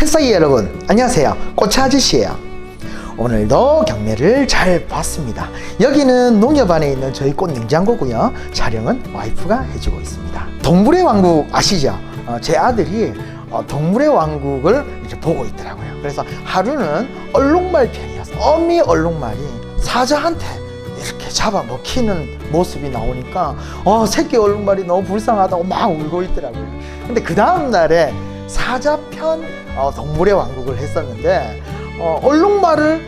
책사기 여러분, 안녕하세요. 꽃차 아저씨예요. 오늘도 경매를 잘 봤습니다. 여기는 농협안에 있는 저희 꽃 냉장고고요. 촬영은 와이프가 해주고 있습니다. 동물의 왕국 아시죠? 제 아들이 동물의 왕국을 이제 보고 있더라고요. 그래서 하루는 얼룩말 편이었어요. 어미 얼룩말이 사자한테 이렇게 잡아먹히는 모습이 나오니까 새끼 얼룩말이 너무 불쌍하다고 막 울고 있더라고요. 근데 그 다음날에 사자편 동물의 왕국을 했었는데 얼룩말을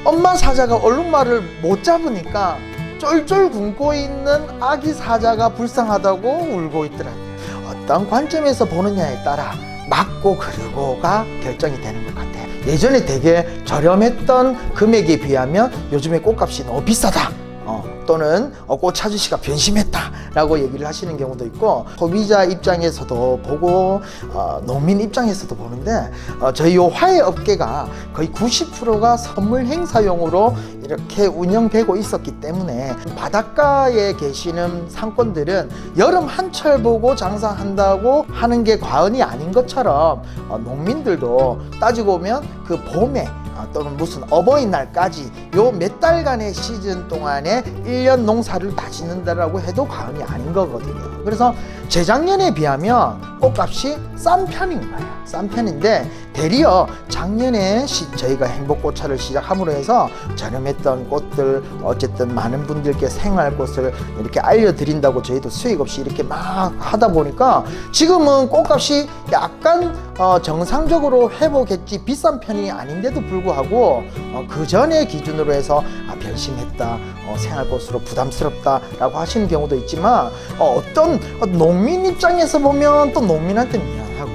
엄마 사자가 얼룩말을 못 잡으니까 쫄쫄 굶고 있는 아기 사자가 불쌍하다고 울고 있더라고요. 어떤 관점에서 보느냐에 따라 맞고 그르고가 결정이 되는 것 같아요. 예전에 되게 저렴했던 금액에 비하면 요즘에 꽃값이 너무 비싸다, 또는 꽃 아저씨가 변심했다 라고 얘기를 하시는 경우도 있고, 소비자 입장에서도 보고 농민 입장에서도 보는데, 저희 요 화훼 업계가 거의 90%가 선물 행사용으로 이렇게 운영되고 있었기 때문에 바닷가에 계시는 상권들은 여름 한철 보고 장사한다고 하는 게 과언이 아닌 것처럼 농민들도 따지고 보면 그 봄에 또는 무슨 어버이날까지 요 몇 달간의 시즌 동안에 1년 농사를 다 짓는다라고 해도 과언이 아닌 거거든요. 그래서 재작년에 비하면 꽃값이 싼 편인 거예요. 싼 편인데 대리어 작년에 저희가 행복꽃차를 시작함으로 해서 저렴했던 꽃들, 어쨌든 많은 분들께 생활꽃을 이렇게 알려드린다고 저희도 수익 없이 이렇게 막 하다 보니까 지금은 꽃값이 약간 정상적으로 회복했지 비싼 편이 아닌데도 불구하고 그 전에 기준으로 해서 변심했다, 생활꽃으로 부담스럽다 라고 하시는 경우도 있지만, 어떤 농민 입장에서 보면 또 농민한테 미안하고,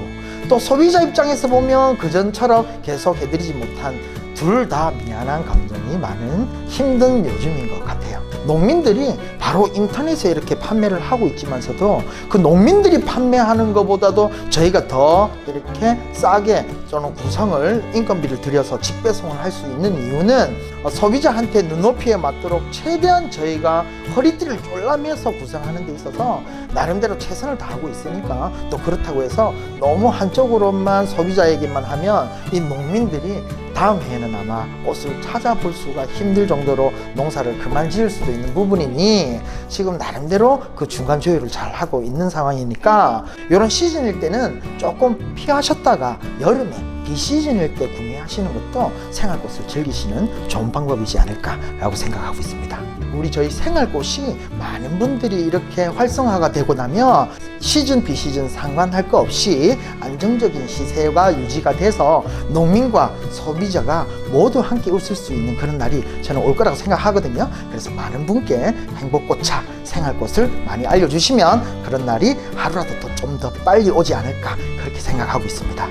또 소비자 입장에서 보면 그전처럼 계속 해드리지 못한, 둘 다 미안한 감정이 많은 힘든 요즘인 것 같아요. 농민들이 바로 인터넷에 이렇게 판매를 하고 있지만서도 그 농민들이 판매하는 것보다도 저희가 더 이렇게 싸게 또는 구성을 인건비를 들여서 직배송을 할 수 있는 이유는 소비자한테 눈높이에 맞도록 최대한 저희가 허리띠를 졸라매서 구성하는 데 있어서 나름대로 최선을 다하고 있으니까, 또 그렇다고 해서 너무 한쪽으로만 소비자에게만 하면 이 농민들이 다음 해에는 아마 꽃을 찾아볼 수가 힘들 정도로 농사를 그만 지을 수도 있는 부분이니 지금 나름대로 그 중간 조율을 잘 하고 있는 상황이니까, 이런 시즌일 때는 조금 피하셨다가 여름에 비시즌일 때 구매하시는 것도 생활꽃을 즐기시는 좋은 방법이지 않을까라고 생각하고 있습니다. 우리 저희 생활꽃이 많은 분들이 이렇게 활성화가 되고 나면 시즌 비시즌 상관할 거 없이 안정적인 시세가 유지가 돼서 농민과 소비자가 모두 함께 웃을 수 있는 그런 날이 저는 올 거라고 생각하거든요. 그래서 많은 분께 행복꽃차 생활꽃을 많이 알려주시면 그런 날이 하루라도 좀 더 빨리 오지 않을까, 그렇게 생각하고 있습니다.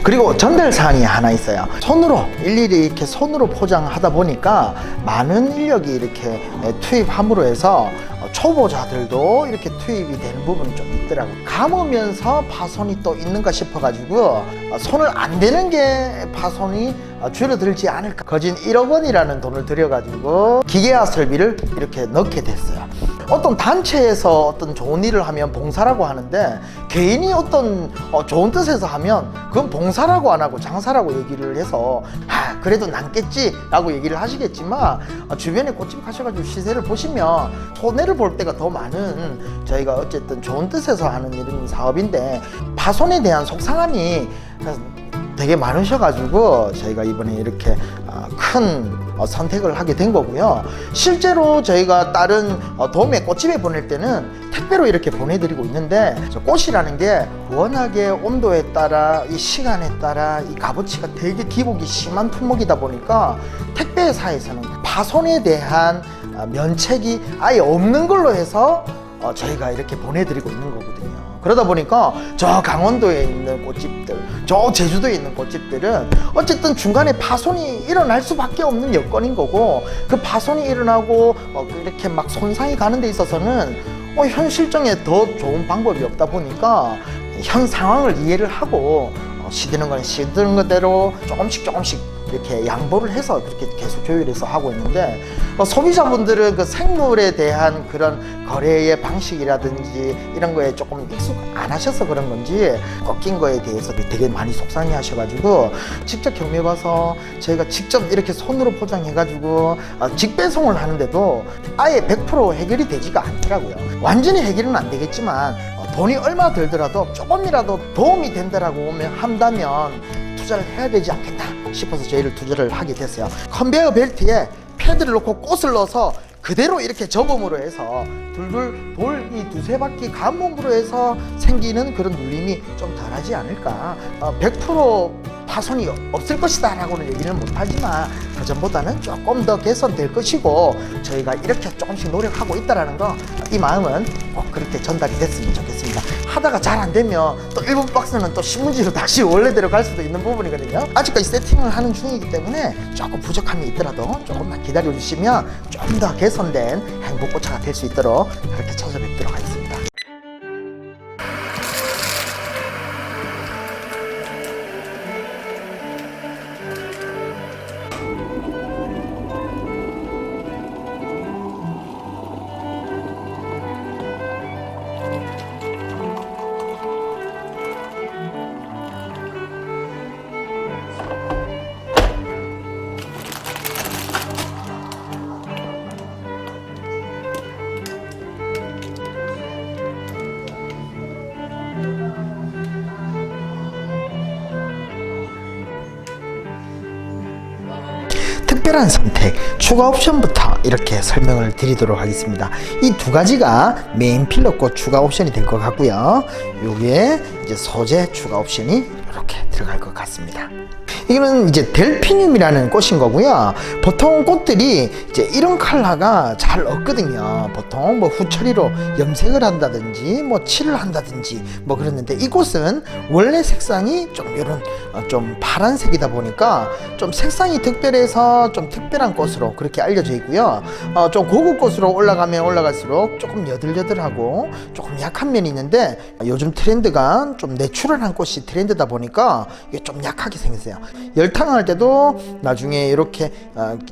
그리고 전달사항이 하나 있어요. 손으로 일일이 이렇게 손으로 포장하다 보니까 많은 인력이 이렇게 투입함으로 해서 초보자들도 이렇게 투입이 되는 부분이 좀 있더라고요. 감으면서 파손이 또 있는가 싶어가지고 손을 안 대는 게 파손이 줄어들지 않을까, 거진 1억 원이라는 돈을 들여가지고 기계화 설비를 이렇게 넣게 됐어요. 어떤 단체에서 어떤 좋은 일을 하면 봉사라고 하는데, 개인이 어떤 좋은 뜻에서 하면 그건 봉사라고 안 하고 장사라고 얘기를 해서 그래도 남겠지 라고 얘기를 하시겠지만, 주변에 꽃집 가셔가지고 시세를 보시면 손해를 볼 때가 더 많은, 저희가 어쨌든 좋은 뜻에서 하는 이런 사업인데 파손에 대한 속상함이 되게 많으셔가지고 저희가 이번에 이렇게 큰 선택을 하게 된 거고요. 실제로 저희가 다른 도매 꽃집에 보낼 때는 택배로 이렇게 보내드리고 있는데, 꽃이라는 게 워낙에 온도에 따라 이 시간에 따라 이 값어치가 되게 기복이 심한 품목이다 보니까 택배사에서는 파손에 대한 면책이 아예 없는 걸로 해서 저희가 이렇게 보내드리고 있는 거거든요. 그러다 보니까 저 강원도에 있는 꽃집들, 저 제주도에 있는 꽃집들은 어쨌든 중간에 파손이 일어날 수밖에 없는 여건인 거고, 그 파손이 일어나고 이렇게 막 손상이 가는 데 있어서는 현 실정에 더 좋은 방법이 없다 보니까 현 상황을 이해를 하고 시드는 건 시드는 거대로 조금씩 이렇게 양보를 해서 그렇게 계속 조율해서 하고 있는데, 소비자분들은 그 생물에 대한 그런 거래의 방식이라든지 이런 거에 조금 익숙 안 하셔서 그런 건지 꺾인 거에 대해서 되게 많이 속상해 하셔가지고, 직접 경매 봐서 저희가 직접 이렇게 손으로 포장해가지고 직배송을 하는데도 아예 100% 해결이 되지가 않더라고요. 완전히 해결은 안 되겠지만 돈이 얼마 들더라도 조금이라도 도움이 된다라고 한다면 투자를 해야 되지 않겠나 싶어서 저희를 투자를 하게 됐어요. 컨베이어 벨트에 패드를 넣고 꽃을 넣어서 그대로 이렇게 접음으로 해서 둘둘 돌 이 두세 바퀴 감목으로 해서 생기는 그런 눌림이 좀 덜하지 않을까. 100% 파손이 없을 것이다 라고는 얘기는 못하지만 그전보다는 조금 더 개선될 것이고, 저희가 이렇게 조금씩 노력하고 있다라는 거, 이 마음은 꼭 그렇게 전달이 됐으면 좋겠습니다. 하다가 잘 안 되면 또 일본 박스는 또 신문지로 다시 원래대로 갈 수도 있는 부분이거든요. 아직까지 세팅을 하는 중이기 때문에 조금 부족함이 있더라도 조금만 기다려 주시면 좀 더 개선된 행복고차가 될 수 있도록 그렇게 찾아뵙도록 하겠습니다. 특별한 선택, 추가 옵션부터 이렇게 설명을 드리도록 하겠습니다. 이 두 가지가 메인 필러꽃 추가 옵션이 될 것 같고요. 요게 이제 소재 추가 옵션이 이렇게 들어갈 것 같습니다. 이거는 이제 델피늄이라는 꽃인 거고요. 보통 꽃들이 이제 이런 컬러가 잘 없거든요. 보통 뭐 후처리로 염색을 한다든지 뭐 칠을 한다든지 뭐 그랬는데, 이 꽃은 원래 색상이 좀 이런 좀 파란색이다 보니까 좀 색상이 특별해서 좀 특별한 꽃으로 그렇게 알려져 있고요. 좀 고급 꽃으로 올라가면 올라갈수록 조금 여들여들하고 조금 약한 면이 있는데, 요즘 트렌드가 좀 내추럴한 꽃이 트렌드다 보니까 이게 좀 약하게 생겼어요. 열탕할 때도 나중에 이렇게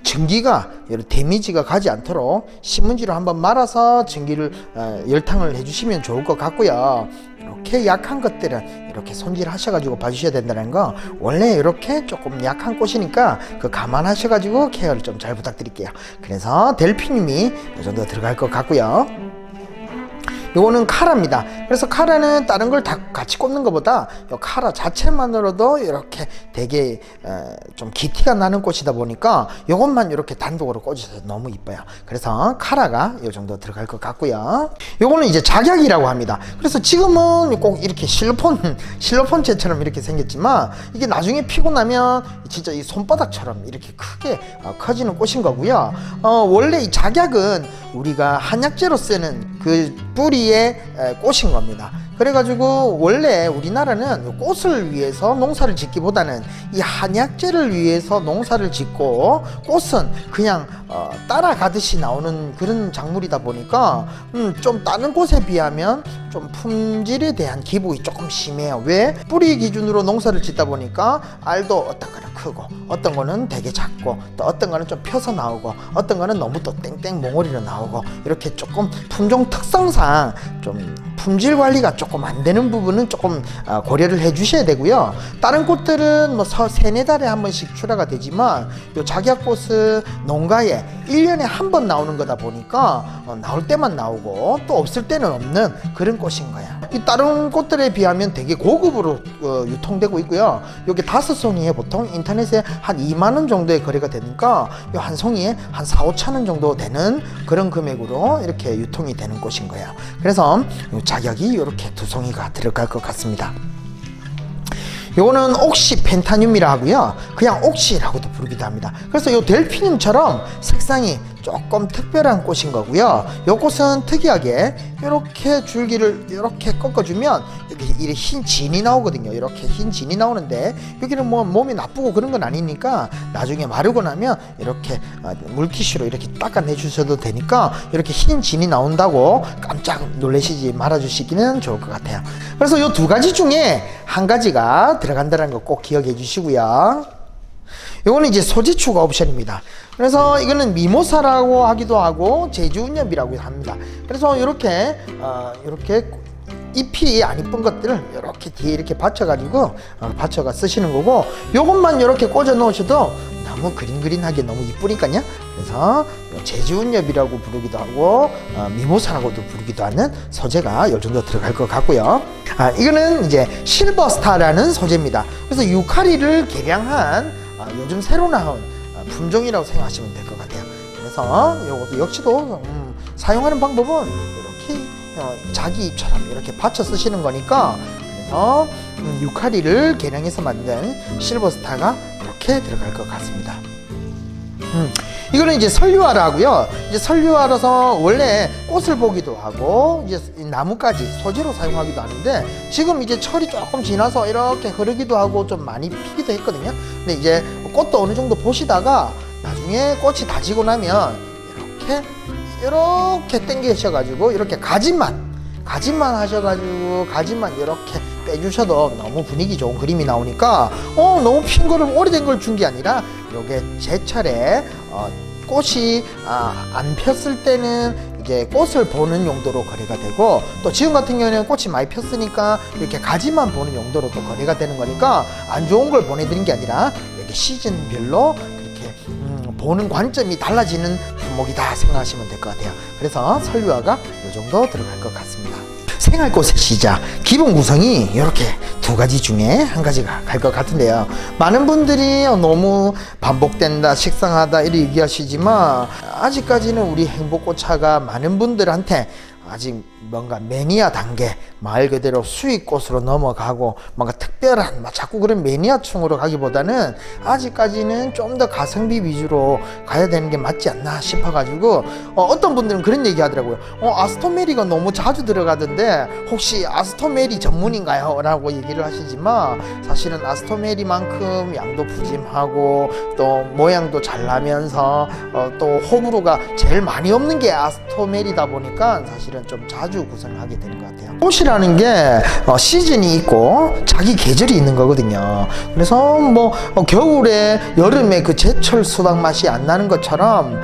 전기가 데미지가 가지 않도록 신문지로 한번 말아서 전기를 열탕을 해주시면 좋을 것 같고요. 이렇게 약한 것들은 이렇게 손질하셔가지고 봐주셔야 된다는 거, 원래 이렇게 조금 약한 꽃이니까 그 감안하셔가지고 케어를 좀 잘 부탁드릴게요. 그래서 델피늄이 이 정도 들어갈 것 같고요. 요거는 카라입니다. 그래서 카라는 다른 걸 다 같이 꽂는 것보다 요 카라 자체만으로도 이렇게 되게 좀 기티가 나는 꽃이다 보니까 요것만 이렇게 단독으로 꽂으셔서 너무 이뻐요. 그래서 카라가 요 정도 들어갈 것 같고요. 요거는 이제 작약이라고 합니다. 그래서 지금은 꼭 이렇게 실로폰체처럼 이렇게 생겼지만, 이게 나중에 피고 나면 진짜 이 손바닥처럼 이렇게 크게 커지는 꽃인 거고요. 원래 이 작약은 우리가 한약재로 쓰는 그 뿌리의 꽃인 겁니다. 그래가지고 원래 우리나라는 꽃을 위해서 농사를 짓기보다는 이 한약재를 위해서 농사를 짓고, 꽃은 그냥 따라가듯이 나오는 그런 작물이다 보니까 좀 다른 꽃에 비하면 좀 품질에 대한 기복이 조금 심해요. 왜? 뿌리 기준으로 농사를 짓다 보니까 알도 어떤 거는 크고 어떤 거는 되게 작고 또 어떤 거는 좀 펴서 나오고 어떤 거는 너무 또 땡땡 몽골이로 나오고, 이렇게 조금 품종 특성상 좀 품질 관리가 조금 안 되는 부분은 조금 고려를 해 주셔야 되고요. 다른 꽃들은 뭐 세네 달에 한 번씩 출하가 되지만, 요 작약꽃은 농가에 1년에 한 번 나오는 거다 보니까 나올 때만 나오고 또 없을 때는 없는 그런 꽃인 거야. 이 다른 꽃들에 비하면 되게 고급으로 유통되고 있고요. 여기 5송이에 보통 인터넷에 한 2만 원 정도의 거래가 되니까 요 한 송이에 한 4, 5천 원 정도 되는 그런 금액으로 이렇게 유통이 되는 꽃인 거예요. 그래서 요 작약이 이렇게 2송이가 들어갈 것 같습니다. 요거는 옥시 펜타늄이라 하고요. 그냥 옥시라고도 부르기도 합니다. 그래서 요 델피늄처럼 색상이 조금 특별한 꽃인 거고요. 요 꽃은 특이하게 이렇게 줄기를 이렇게 꺾어주면 여기 흰 진이 나오거든요. 이렇게 흰 진이 나오는데, 여기는 뭐 몸이 나쁘고 그런 건 아니니까 나중에 마르고 나면 이렇게 물티슈로 이렇게 닦아내 주셔도 되니까 이렇게 흰 진이 나온다고 깜짝 놀라시지 말아주시기는 좋을 것 같아요. 그래서 요 두 가지 중에 한 가지가 들어간다는 거 꼭 기억해 주시고요. 이거는 이제 소재 추가 옵션입니다. 그래서 이거는 미모사라고 하기도 하고 제주운엽이라고 합니다. 그래서 이렇게 잎이 안 이쁜 것들을 이렇게 뒤에 이렇게 받쳐가지고 받쳐가 쓰시는 거고, 요것만 이렇게 꽂아 놓으셔도 너무 그린그린하게 너무 이쁘니까요. 그래서 제주운엽이라고 부르기도 하고 미모사라고도 부르기도 하는 소재가 요 정도 들어갈 것 같고요. 이거는 이제 실버스타라는 소재입니다. 그래서 유카리를 개량한 요즘 새로 나온 품종이라고 생각하시면 될 것 같아요. 그래서 이것도 역시도 사용하는 방법은 이렇게 자기 입처럼 이렇게 받쳐 쓰시는 거니까, 그래서 유카리를 개량해서 만든 실버스타가 이렇게 들어갈 것 같습니다. 이거는 이제 설류화라고요. 이제 설류화라서 원래 꽃을 보기도 하고 이제 나무까지 소재로 사용하기도 하는데, 지금 이제 철이 조금 지나서 이렇게 흐르기도 하고 좀 많이 피기도 했거든요. 근데 이제 꽃도 어느 정도 보시다가 나중에 꽃이 다 지고 나면 이렇게 당기셔가지고 이렇게 가지만 하셔가지고 가지만 이렇게 빼주셔도 너무 분위기 좋은 그림이 나오니까 너무 핀 거를 오래된 걸 준 게 아니라 요게 제철에 꽃이 안 폈을 때는 이제 꽃을 보는 용도로 거래가 되고, 또 지금 같은 경우에는 꽃이 많이 폈으니까 이렇게 가지만 보는 용도로 또 거래가 되는 거니까 안 좋은 걸 보내드린 게 아니라 이렇게 시즌별로 그렇게 보는 관점이 달라지는 품목이다 생각하시면 될 것 같아요. 그래서 설류화가 이 정도 들어갈 것 같습니다. 생활꽃의 시작, 기본 구성이 이렇게 두 가지 중에 한 가지가 갈 것 같은데요. 많은 분들이 너무 반복된다, 식상하다 이렇게 얘기하시지만, 아직까지는 우리 행복꽃차가 많은 분들한테 아직 뭔가 매니아 단계, 말 그대로 수익꽃으로 넘어가고 뭔가 특별한 자꾸 그런 매니아층으로 가기보다는 아직까지는 좀 더 가성비 위주로 가야 되는 게 맞지 않나 싶어가지고 어떤 분들은 그런 얘기 하더라고요. 아스토메리가 너무 자주 들어가던데 혹시 아스토메리 전문인가요? 라고 얘기를 하시지만, 사실은 아스토메리만큼 양도 푸짐하고 또 모양도 잘 나면서 또 호불호가 제일 많이 없는 게 아스토메리다 보니까 사실은 좀 자주 구성을 하게 되는 것 같아요. 꽃이라는 게 시즌이 있고 자기 계절이 있는 거거든요. 그래서 뭐 겨울에 여름에 그 제철 수박 맛이 안 나는 것처럼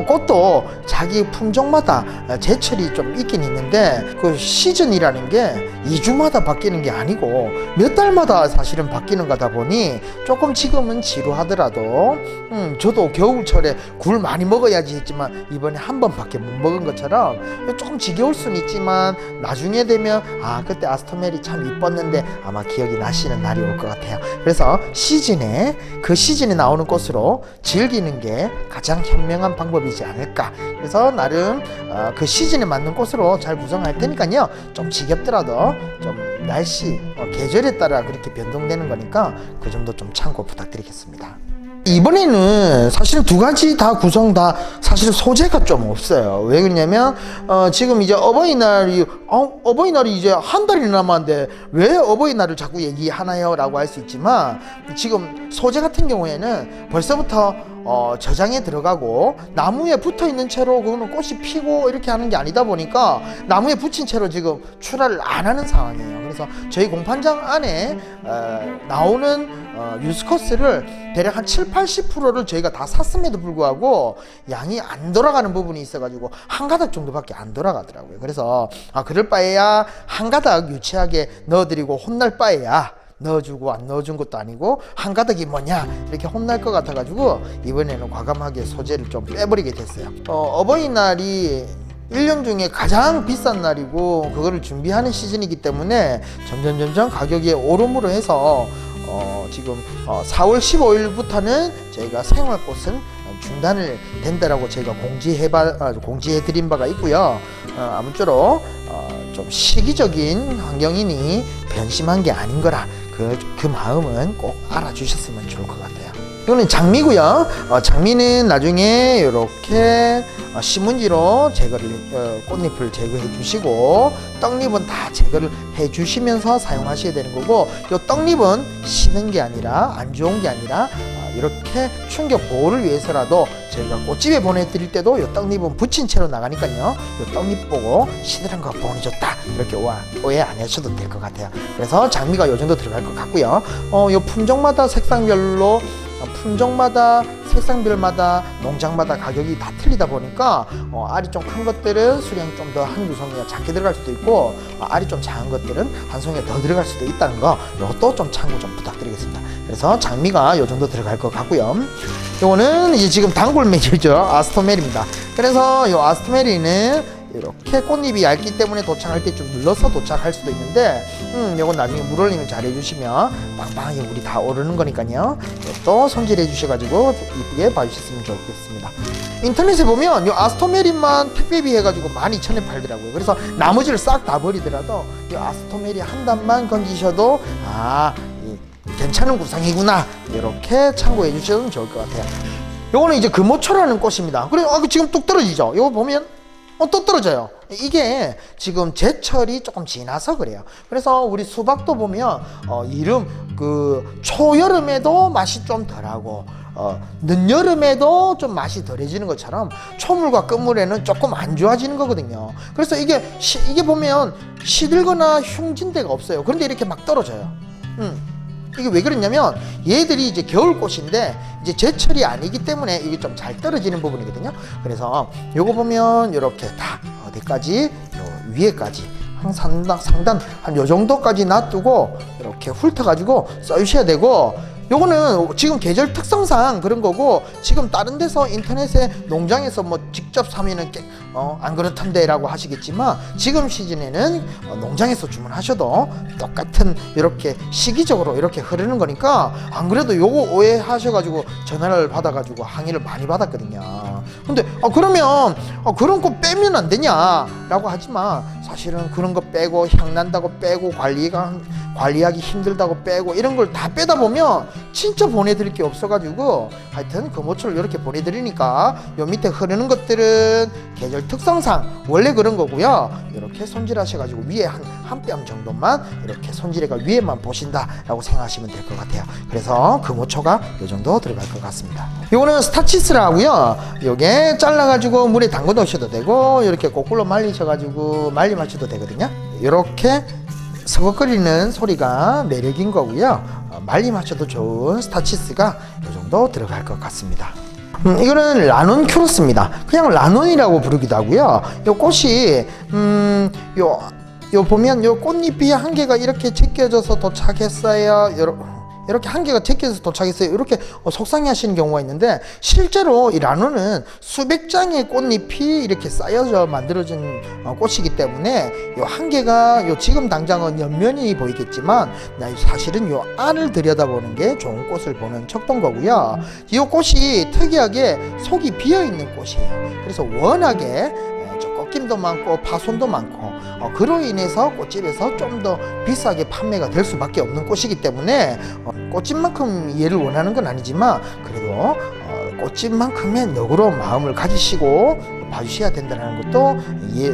꽃도 자기 품종마다 제철이 좀 있긴 있는데, 그 시즌이라는 게 2주마다 바뀌는 게 아니고 몇 달마다 사실은 바뀌는 거다 보니 조금 지금은 지루하더라도 저도 겨울철에 굴 많이 먹어야지 했지만 이번에 한 번밖에 못 먹은 것처럼 조금 지겨울 수는 있지만 나중에 되면 그때 아스토메리 참 이뻤는데 아마 기억이 나시는 날이 올 것 같아요. 그래서 시즌에 그 시즌에 나오는 꽃으로 즐기는 게 가장 현명한 방법이지 않을까. 그래서 나름 그 시즌에 맞는 꽃으로 잘 구성할 테니까요, 좀 지겹더라도 좀 날씨 계절에 따라 그렇게 변동되는 거니까 그 정도 좀 참고 부탁드리겠습니다. 이번에는 사실 두 가지 다 구성 다 사실 소재가 좀 없어요. 왜 그러냐면 지금 이제 어버이날이 이제 한 달이 남았는데 왜 어버이날을 자꾸 얘기하나요? 라고 할 수 있지만, 지금 소재 같은 경우에는 벌써부터 저장에 들어가고 나무에 붙어 있는 채로 그거는 꽃이 피고 이렇게 하는 게 아니다 보니까 나무에 붙인 채로 지금 출하를 안 하는 상황이에요. 그래서 저희 공판장 안에 나오는 유스커스를 대략 한 70-80%를 저희가 다 샀음에도 불구하고 양이 안 돌아가는 부분이 있어가지고 한 가닥 정도밖에 안 돌아가더라고요. 그래서 그럴 바에야 한 가닥 유치하게 넣어드리고 혼날 바에야 넣어주고 안 넣어준 것도 아니고 한 가닥이 뭐냐 이렇게 혼날 것 같아가지고 이번에는 과감하게 소재를 좀 빼버리게 됐어요. 어버이날이 1년 중에 가장 비싼 날이고 그거를 준비하는 시즌이기 때문에 점점 가격이 오름으로 해서 지금 4월 15일부터는 저희가 생활꽃은 중단을 된다라고 저희가 공지해드린 바가 있고요. 아무쪼록 좀 시기적인 환경이니 변심한 게 아닌 거라 그 마음은 꼭 알아주셨으면 좋을 것 같아요. 이거는 장미고요. 장미는 나중에 이렇게 신문지로 꽃잎을 제거해 주시고 떡잎은 다 제거를 해 주시면서 사용하셔야 되는 거고, 이 떡잎은 시는 게 아니라 안 좋은 게 아니라 이렇게 충격 보호를 위해서라도 저희가 꽃집에 보내드릴 때도 이 떡잎은 붙인 채로 나가니까요, 이 떡잎 보고 시들한 거 보니 좋다 이렇게 오해 안 하셔도 될 것 같아요. 그래서 장미가 이 정도 들어갈 것 같고요. 이 품종마다 색상별로 품종마다 색상별마다 농장마다 가격이 다 틀리다 보니까 알이 좀 큰 것들은 수량이 좀 더 한두 송이가 작게 들어갈 수도 있고 알이 좀 작은 것들은 한 송이가 더 들어갈 수도 있다는 거 이것도 좀 참고 좀 부탁드리겠습니다. 그래서 장미가 요 정도 들어갈 것 같고요. 요거는 이제 지금 단골메리죠. 아스토메리입니다. 그래서 요 아스토메리는 이렇게 꽃잎이 얇기 때문에 도착할 때 좀 눌러서 도착할 수도 있는데 요건 나중에 물 올리면 잘 해주시면 빵빵하게 물이 다 오르는 거니까요. 또 손질해 주셔가지고 이쁘게 봐주셨으면 좋겠습니다. 인터넷에 보면 요 아스토메리만 택배비 해가지고 12,000원 팔더라고요. 그래서 나머지를 싹 다 버리더라도 요 아스토메리 한 단만 건지셔도 괜찮은 구상이구나 이렇게 참고해 주시면 좋을 것 같아요. 요거는 이제 금오초라는 꽃입니다. 그래 지금 뚝 떨어지죠. 요거 보면 또 떨어져요. 이게 지금 제철이 조금 지나서 그래요. 그래서 우리 수박도 보면 이름 초여름에도 맛이 좀 덜하고 늦여름에도 좀 맛이 덜해지는 것처럼 초물과 끝물에는 조금 안 좋아지는 거거든요. 그래서 이게 보면 시들거나 흉진 데가 없어요. 그런데 이렇게 막 떨어져요. 이게 왜 그러냐면 얘들이 이제 겨울꽃인데 이제 제철이 아니기 때문에 이게 좀 잘 떨어지는 부분이거든요. 그래서 요거 보면 이렇게 다 어디까지 요 위에까지 한 상단 한 요 정도까지 놔두고 이렇게 훑어가지고 써주셔야 되고, 요거는 지금 계절 특성상 그런 거고, 지금 다른 데서 인터넷에 농장에서 뭐 직접 사면은 안 그렇던데 라고 하시겠지만, 지금 시즌에는 농장에서 주문하셔도 똑같은 이렇게 시기적으로 이렇게 흐르는 거니까, 안 그래도 요거 오해하셔가지고 전화를 받아가지고 항의를 많이 받았거든요. 근데 그러면 그런 거 빼면 안 되냐 라고 하지만, 사실은 그런 거 빼고 향 난다고 빼고 관리하기 힘들다고 빼고 이런 걸 다 빼다 보면 진짜 보내드릴 게 없어가지고, 하여튼 금오초를 이렇게 보내드리니까 요 밑에 흐르는 것들은 계절 특성상 원래 그런 거고요. 이렇게 손질하셔가지고 위에 한 뼘 정도만 이렇게 손질해가 위에만 보신다 라고 생각하시면 될 것 같아요. 그래서 금오초가 요 정도 들어갈 것 같습니다. 요거는 스타치스라고요. 요게 잘라가지고 물에 담궈 놓으셔도 되고, 이렇게 거꾸로 말리셔가지고 말리 마셔도 되거든요. 이렇게 서걱거리는 소리가 매력인 거고요. 말리 마셔도 좋은 스타치스가 이 정도 들어갈 것 같습니다. 이거는 라논큐로스입니다. 그냥 라논이라고 부르기도 하고요. 요 꽃이 요 보면 요 꽃잎이 한 개가 이렇게 제껴져서 도착했어요. 이렇게 한 개가 제껴서 도착했어요. 이렇게 속상해 하시는 경우가 있는데, 실제로 이 라논은 수백 장의 꽃잎이 이렇게 쌓여져 만들어진 꽃이기 때문에 요 한 개가 지금 당장은 옆면이 보이겠지만 사실은 요 안을 들여다보는 게 좋은 꽃을 보는 척도인 거고요. 이 꽃이 특이하게 속이 비어있는 꽃이에요. 그래서 워낙에 꺾임도 많고 파손도 많고, 그로 인해서 꽃집에서 좀 더 비싸게 판매가 될 수밖에 없는 꽃이기 때문에 꽃집만큼 얘를 원하는 건 아니지만, 그래도 꽃집만큼의 너그러운 마음을 가지시고 봐주셔야 된다는 것도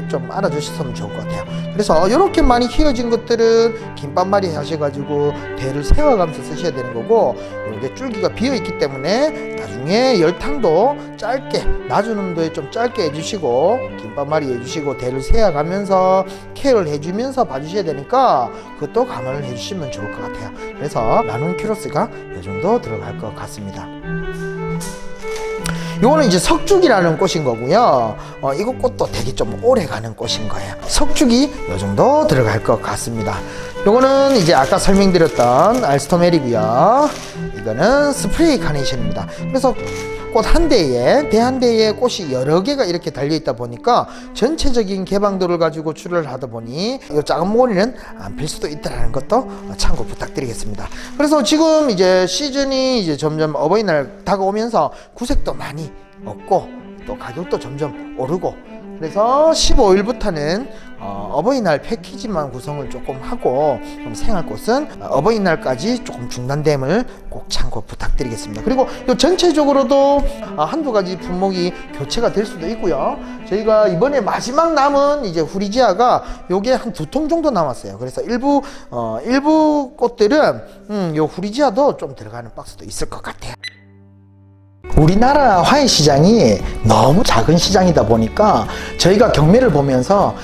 좀 알아주셨으면 좋을 것 같아요. 그래서 이렇게 많이 휘어진 것들은 김밥말이 하셔가지고 대를 세워가면서 쓰셔야 되는 거고, 이게 줄기가 비어있기 때문에 나중에 열탕도 짧게 낮은 온도에 좀 짧게 해주시고 김밥말이 해주시고 대를 세워가면서 케어를 해주면서 봐주셔야 되니까 그것도 감안을 해주시면 좋을 것 같아요. 그래서 라논큐로스가 이 정도 들어갈 것 같습니다. 요거는 이제 석죽이라는 꽃인 거고요. 이거 꽃도 되게 좀 오래 가는 꽃인 거예요. 석죽이 요 정도 들어갈 것 같습니다. 요거는 이제 아까 설명드렸던 알스토메리고요. 이거는 스프레이 카네이션입니다. 그래서 꽃 한 대에 꽃이 여러 개가 이렇게 달려있다 보니까 전체적인 개방도를 가지고 출혈을 하다 보니 이 작은 모니는 안 필 수도 있다는 것도 참고 부탁드리겠습니다. 그래서 지금 이제 시즌이 이제 점점 어버이날 다가오면서 구색도 많이 없고 또 가격도 점점 오르고, 그래서 15일부터는 어버이날 패키지만 구성을 조금 하고, 그럼 생활꽃은 어버이날까지 조금 중단됨을 꼭 참고 부탁드리겠습니다. 그리고 요 전체적으로도 한두 가지 품목이 교체가 될 수도 있고요. 저희가 이번에 마지막 남은 이제 후리지아가 요게 한 2통 정도 남았어요. 그래서 일부 꽃들은 요 후리지아도 좀 들어가는 박스도 있을 것 같아요. 우리나라 화훼 시장이 너무 작은 시장이다 보니까 저희가 경매를 보면서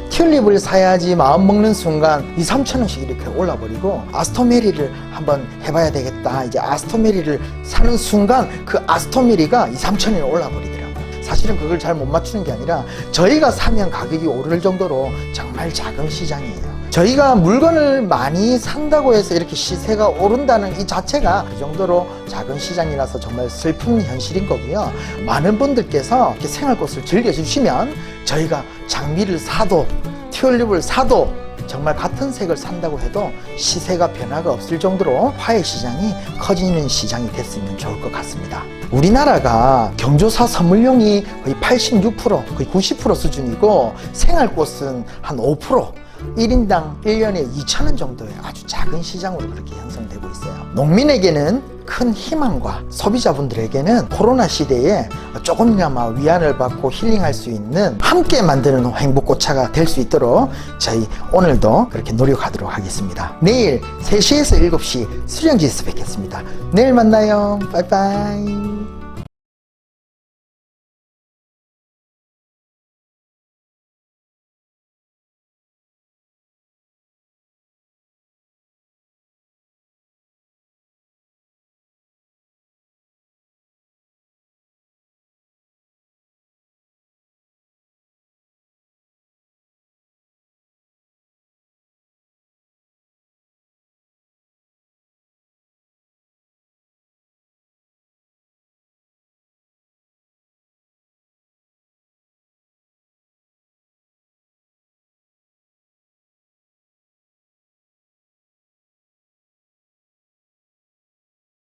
튤립을 사야지 마음 먹는 순간 2, 3천 원씩 이렇게 올라버리고 아스토메리를 한번 해봐야 되겠다. 이제 아스토메리를 사는 순간 그 아스토메리가 2, 3천 원이 올라버리더라고요. 사실은 그걸 잘 못 맞추는 게 아니라 저희가 사면 가격이 오를 정도로 정말 작은 시장이에요. 저희가 물건을 많이 산다고 해서 이렇게 시세가 오른다는 이 자체가 그 정도로 작은 시장이라서 정말 슬픈 현실인 거고요. 많은 분들께서 이렇게 생활꽃을 즐겨주시면 저희가 장미를 사도 튤립을 사도 정말 같은 색을 산다고 해도 시세가 변화가 없을 정도로 화훼 시장이 커지는 시장이 됐으면 좋을 것 같습니다. 우리나라가 경조사 선물용이 거의 86%, 거의 90% 수준이고 생활꽃은 한 5%, 1인당 1년에 2,000원 정도의 아주 작은 시장으로 그렇게 형성되고 있어요. 농민에게는 큰 희망과 소비자분들에게는 코로나 시대에 조금이나마 위안을 받고 힐링할 수 있는 함께 만드는 행복꽃차가 될 수 있도록 저희 오늘도 그렇게 노력하도록 하겠습니다. 내일 3시에서 7시 수령지에서 뵙겠습니다. 내일 만나요. 빠이빠이.